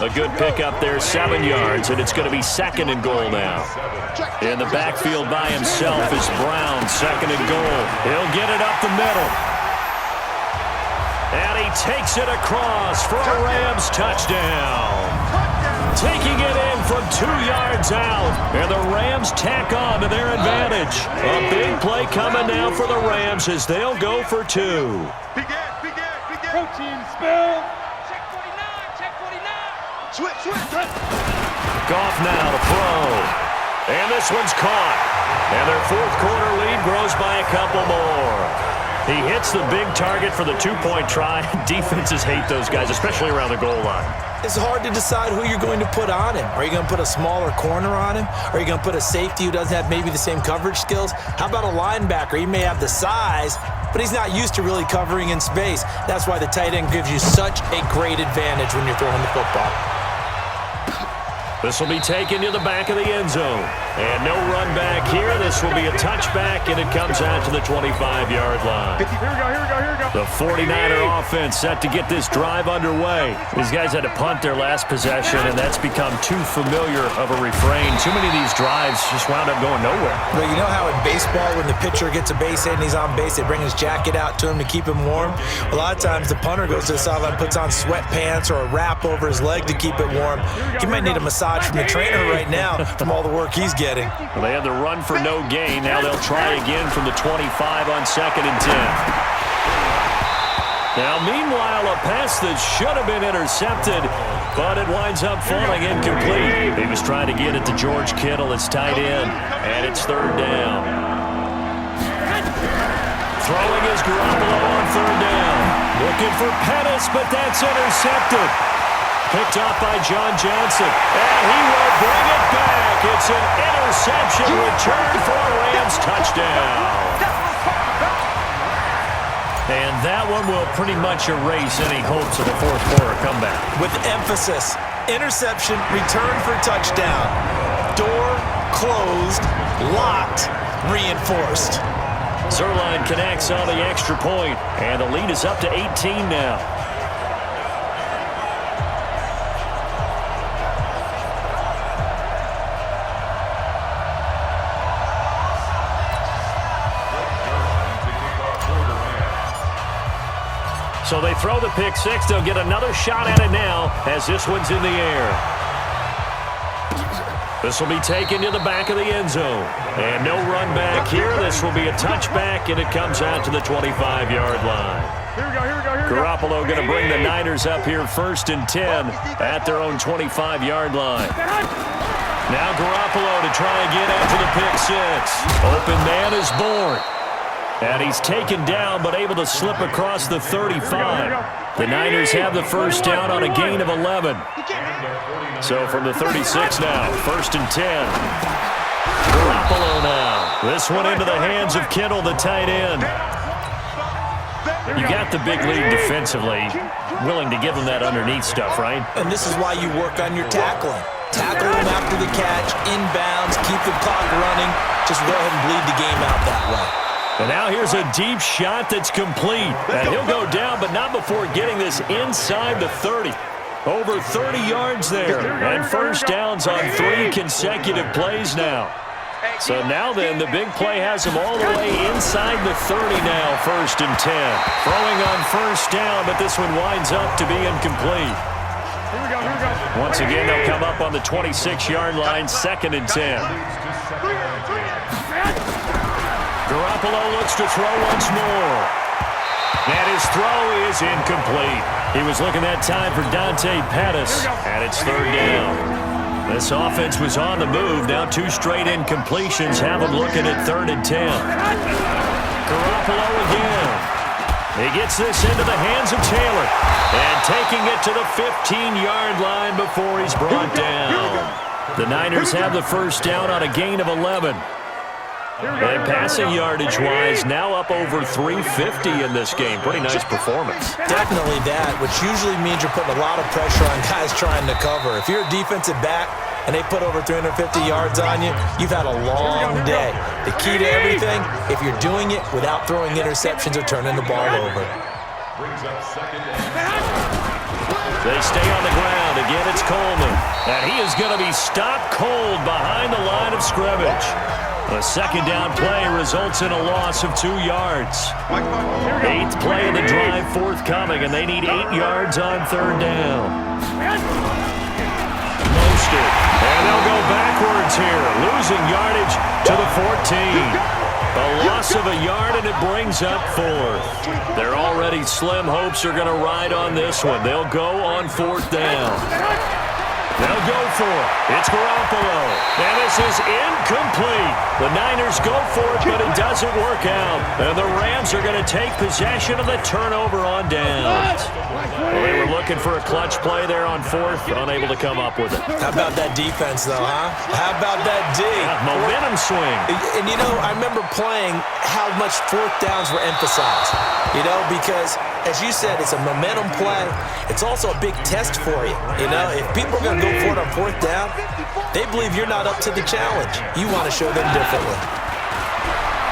A good pickup there, 7 yards, and it's going to be 2nd and goal now. In the backfield by himself is Brown, 2nd and goal. He'll get it up the middle. And he takes it across for a Rams touchdown. Taking it in from 2 yards out, and the Rams tack on to their advantage. A big play coming now for the Rams as they'll go for 2. Protein spill. Check 49, check 49. Switch. Goff now to throw. And this one's caught. And their 4th quarter lead grows by a couple more. He hits the big target for the 2-point try. Defenses hate those guys, especially around the goal line. It's hard to decide who you're going to put on him. Are you going to put a smaller corner on him? Are you going to put a safety who doesn't have maybe the same coverage skills? How about a linebacker? He may have the size, but he's not used to really covering in space. That's why the tight end gives you such a great advantage when you're throwing the football. This will be taken to the back of the end zone. And no run back here. This will be a touchback, and it comes out to the 25-yard line. Here we go. The 49er offense set to get this drive underway. These guys had to punt their last possession, and that's become too familiar of a refrain. Too many of these drives just wound up going nowhere. Well, you know how in baseball, when the pitcher gets a base hit and he's on base, they bring his jacket out to him to keep him warm? A lot of times the punter goes to the sideline, puts on sweatpants or a wrap over his leg to keep it warm. He might need a massage from the trainer right now from all the work he's getting. Well, they had the run for no gain. Now they'll try again from the 25 on 2nd and 10. Now, meanwhile, a pass that should have been intercepted, but it winds up falling incomplete. He was trying to get it to George Kittle. It's tight end, and it's 3rd down. Throwing is Garoppolo on 3rd down. Looking for Pettis, but that's intercepted. Picked off by John Johnson, and he will bring it back. It's an interception return for a Rams touchdown. And that one will pretty much erase any hopes of a 4th quarter comeback. With emphasis, interception, return for touchdown. Door closed, locked, reinforced. Zerline connects on the extra point, and the lead is up to 18 now. So they throw the pick six. They'll get another shot at it now as this one's in the air. This will be taken to the back of the end zone. And no run back here. This will be a touchback, and it comes out to the 25-yard line. Garoppolo going to bring the Niners up here 1st and 10 at their own 25-yard line. Now Garoppolo to try again after the pick six. Open man is born. And he's taken down, but able to slip across the 35. The Niners have the first down on a gain of 11. So from the 36 now, 1st and 10. Garoppolo now. This one into the hands of Kittle, the tight end. You got the big lead defensively. Willing to give him that underneath stuff, right? And this is why you work on your tackling. Tackle him after the catch, inbounds, keep the clock running. Just go ahead and bleed the game out that way. And now here's a deep shot that's complete. And he'll go down, but not before getting this inside the 30. Over 30 yards there. And first downs on 3 consecutive plays now. So now then, the big play has him all the way inside the 30 now, 1st and 10. Throwing on first down, but this one winds up to be incomplete. Once again, they'll come up on the 26-yard line, 2nd and 10. Garoppolo looks to throw once more. And his throw is incomplete. He was looking that time for Dante Pettis, and it's 3rd down. This offense was on the move. Now 2 straight incompletions have him looking at 3rd and 10. Garoppolo again. He gets this into the hands of Taylor. And taking it to the 15-yard line before he's brought down. The Niners have the first down on a gain of 11. And passing yardage-wise, now up over 350 in this game. Pretty nice performance. Definitely that, which usually means you're putting a lot of pressure on guys trying to cover. If you're a defensive back and they put over 350 yards on you, you've had a long day. The key to everything, if you're doing it without throwing interceptions or turning the ball over. They stay on the ground. Again, it's Coleman. And he is going to be stopped cold behind the line of scrimmage. A second down play results in a loss of 2 yards. 8th play of the drive forthcoming, and they need 8 yards on third down. Mostert. And they'll go backwards here, losing yardage to the 14. A loss of a yard, and it brings up 4th. Their already slim hopes are going to ride on this one. They'll go on 4th down. They'll go for it. It's Garoppolo. And this is incomplete. The Niners go for it, but it doesn't work out. And the Rams are going to take possession of the turnover on downs. They were looking for a clutch play there on 4th, unable to come up with it. How about that defense, though, huh? How about that D? Yeah, momentum swing. And, you know, I remember playing how much 4th downs were emphasized, you know, because, as you said, it's a momentum play. It's also a big test for you, you know. If people are going to go for it on 4th down, they believe you're not up to the challenge. You want to show them differently.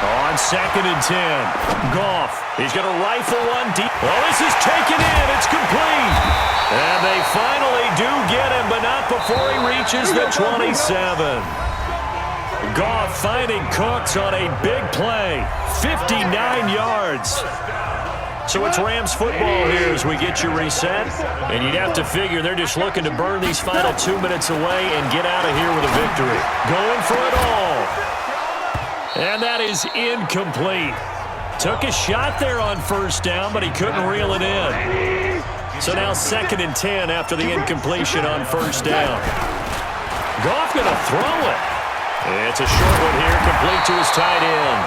On 2nd and 10, Goff. He's going to rifle one deep. Oh, this is taken in. It's complete. And they finally do get him, but not before he reaches the 27. Goff finding Cooks on a big play. 59 yards. So it's Rams football here as we get you reset. And you'd have to figure they're just looking to burn these final 2 minutes away and get out of here with a victory. Going for it all. And that is incomplete. Took a shot there on 1st down, but he couldn't reel it in. So now 2nd and 10 after the incompletion on 1st down. Goff going to throw it. It's a short one here, complete to his tight end.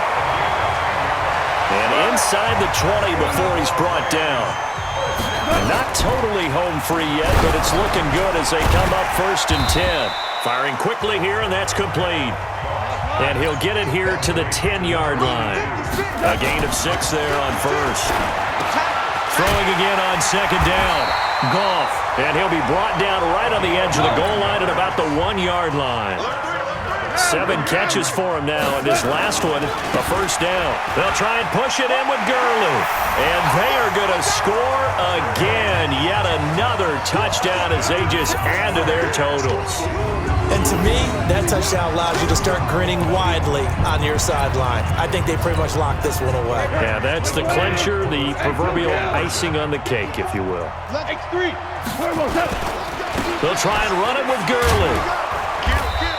And inside the 20 before he's brought down. Not totally home free yet, but it's looking good as they come up 1st and 10. Firing quickly here, and that's complete. And he'll get it here to the 10-yard line. A gain of 6 there on 1st. Throwing again on 2nd down. Goff. And he'll be brought down right on the edge of the goal line at about the 1-yard line. 7 catches for him now, and this last one, a 1st down. They'll try and push it in with Gurley. And they are going to score again. Yet another touchdown as they just add to their totals. And to me, that touchdown allows you to start grinning widely on your sideline. I think they pretty much locked this one away. Yeah, that's the clincher, the proverbial icing on the cake, if you will. They'll try and run it with Gurley.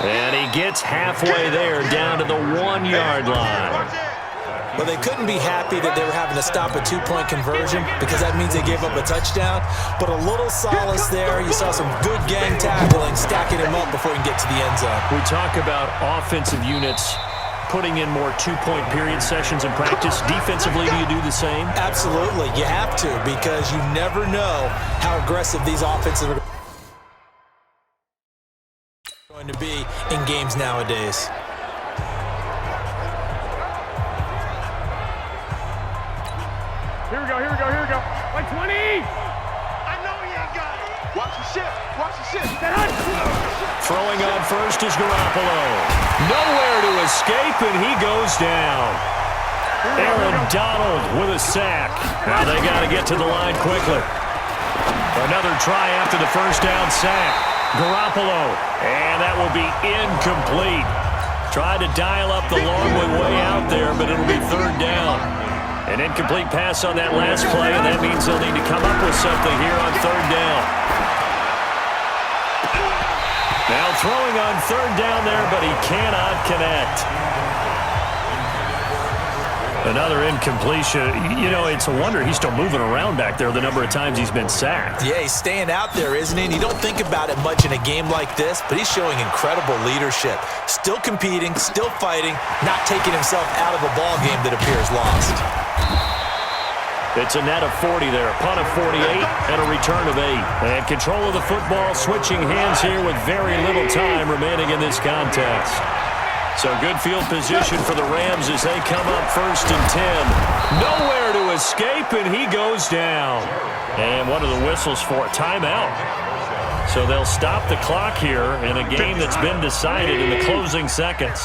And he gets halfway there down to the 1-yard line. Well, they couldn't be happy that they were having to stop a 2-point conversion because that means they gave up a touchdown. But a little solace there. You saw some good gang tackling, stacking him up before he can get to the end zone. We talk about offensive units putting in more 2-point period sessions in practice. Defensively, do you do the same? Absolutely. You have to because you never know how aggressive these offensive are going to be in games nowadays. Here we go. Like 20! I know he ain't got it. Watch the shit. Throwing on 1st is Garoppolo. Nowhere to escape, and he goes down. Aaron Donald with a sack. Now they got to get to the line quickly. Another try after the 1st down sack. Garoppolo, and that will be incomplete. Tried to dial up the long way out there, but it'll be 3rd down. An incomplete pass on that last play, and that means they'll need to come up with something here on 3rd down. Now throwing on 3rd down there, but he cannot connect. Another incompletion. You know, it's a wonder he's still moving around back there the number of times he's been sacked. Yeah, he's staying out there, isn't he? And you don't think about it much in a game like this, but he's showing incredible leadership. Still competing, still fighting, not taking himself out of a ball game that appears lost. It's a net of 40 there, a punt of 48, and a return of 8. And control of the football switching hands here with very little time remaining in this contest. So good field position for the Rams as they come up 1st and 10. Nowhere to escape, and he goes down. And what are the whistles for? Timeout. So they'll stop the clock here in a game that's been decided in the closing seconds.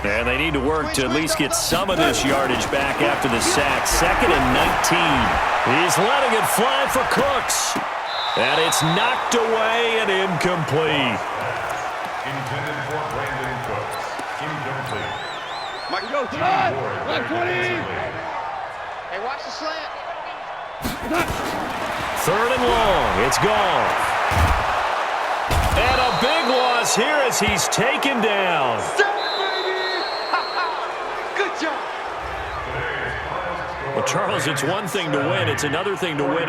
And they need to work to at least get some of this yardage back after the sack. 2nd and 19. He's letting it fly for Cooks. And it's knocked away and incomplete. Intended for Brandon Cooks. Incomplete. Mike, go, Todd! 20! Hey, watch the slant. Third and long. It's gone. And a big loss here as he's taken down. Good job. Well, Charles, it's one thing to win. It's another thing to win